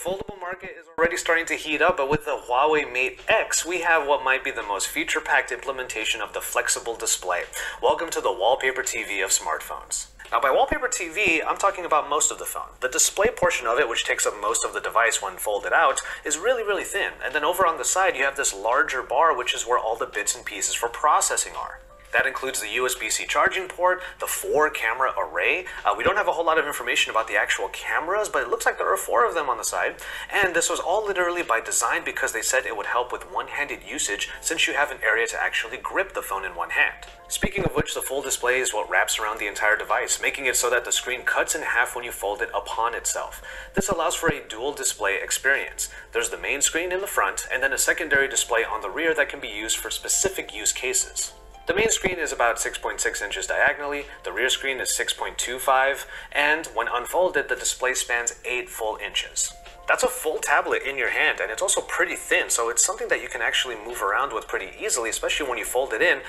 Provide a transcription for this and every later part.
foldable market is already starting to heat up, but with the Huawei Mate X, we have what might be the most feature-packed implementation of the flexible display. Welcome to the wallpaper TV of smartphones. Now, by wallpaper TV, I'm talking about most of the phone. The display portion of it, which takes up most of the device when folded out, is really thin. And then over on the side, you have this larger bar, which is where all the bits and pieces for processing are. That includes the USB-C charging port, the 4-camera array. We don't have a whole lot of information about the actual cameras, but it looks like there are 4 of them on the side. And this was all literally by design because they said it would help with one-handed usage since you have an area to actually grip the phone in one hand. Speaking of which, the full display is what wraps around the entire device, making it so that the screen cuts in half when you fold it upon itself. This allows for a dual display experience. There's the main screen in the front, and then a secondary display on the rear that can be used for specific use cases. The main screen is about 6.6 inches diagonally, the rear screen is 6.25, and when unfolded, the display spans 8 full inches. That's a full tablet in your hand, and it's also pretty thin, so it's something that you can actually move around with pretty easily, especially when you fold it in.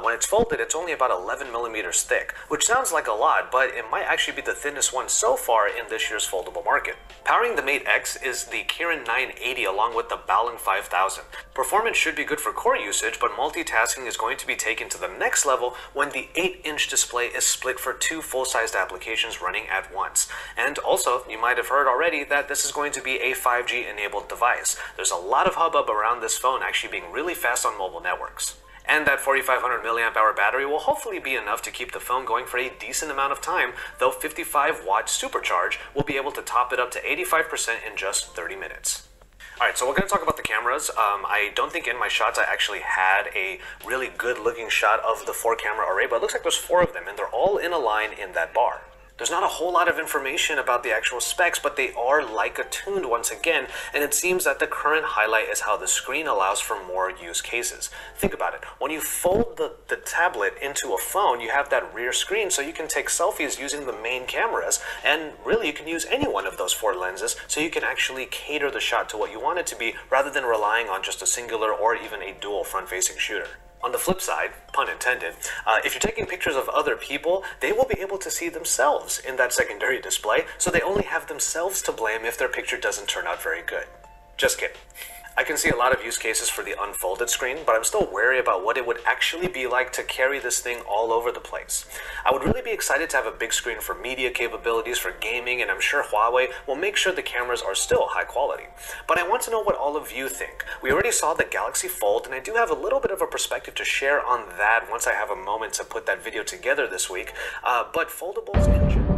When it's folded, it's only about 11 millimeters thick, which sounds like a lot, but it might actually be the thinnest one so far in this year's foldable market. Powering the Mate X is the Kirin 980 along with the Balong 5000. Performance should be good for core usage, but multitasking is going to be taken to the next level when the 8-inch display is split for 2 full-sized applications running at once. And also, you might have heard already that this is going to be a 5G enabled device. There's a lot of hubbub around this phone actually being really fast on mobile networks. And that 4500 mAh battery will hopefully be enough to keep the phone going for a decent amount of time, though 55-watt supercharge will be able to top it up to 85% in just 30 minutes. Alright, so we're going to talk about the cameras. I don't think in my shots I actually had a really good looking shot of the 4-camera array, but it looks like there's 4 of them, and they're all in a line in that bar. There's not a whole lot of information about the actual specs, but they are Leica tuned once again, and it seems that the current highlight is how the screen allows for more use cases. Think about it. When you fold the tablet into a phone, you have that rear screen, so you can take selfies using the main cameras, and really you can use any one of those 4 lenses, so you can actually cater the shot to what you want it to be, rather than relying on just a singular or even a dual front-facing shooter. On the flip side, pun intended, if you're taking pictures of other people, they will be able to see themselves in that secondary display, so they only have themselves to blame if their picture doesn't turn out very good. Just kidding. I can see a lot of use cases for the unfolded screen, but I'm still wary about what it would actually be like to carry this thing all over the place. I would really be excited to have a big screen for media capabilities, for gaming, and I'm sure Huawei will make sure the cameras are still high quality. But I want to know what all of you think. We already saw the Galaxy Fold, and I do have a little bit of a perspective to share on that once I have a moment to put that video together this week. But foldables in general.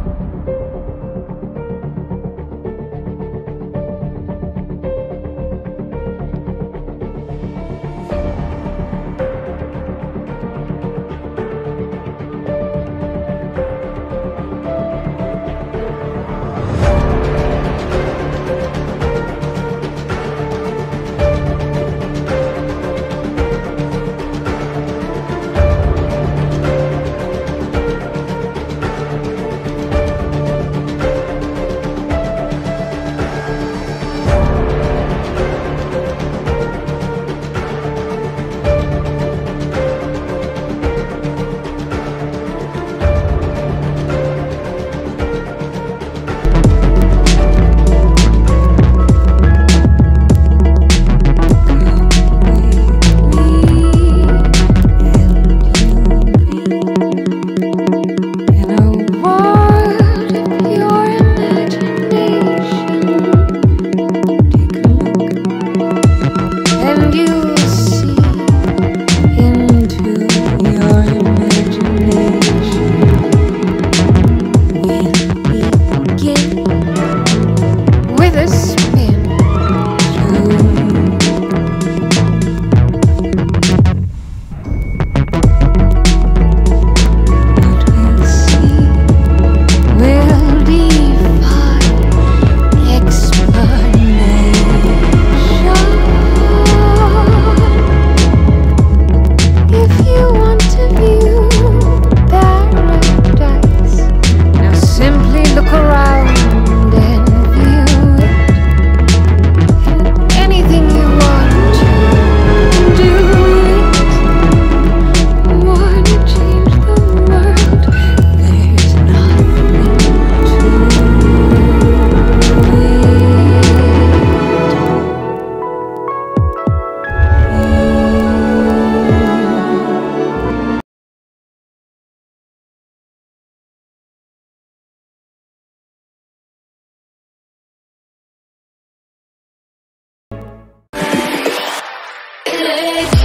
late.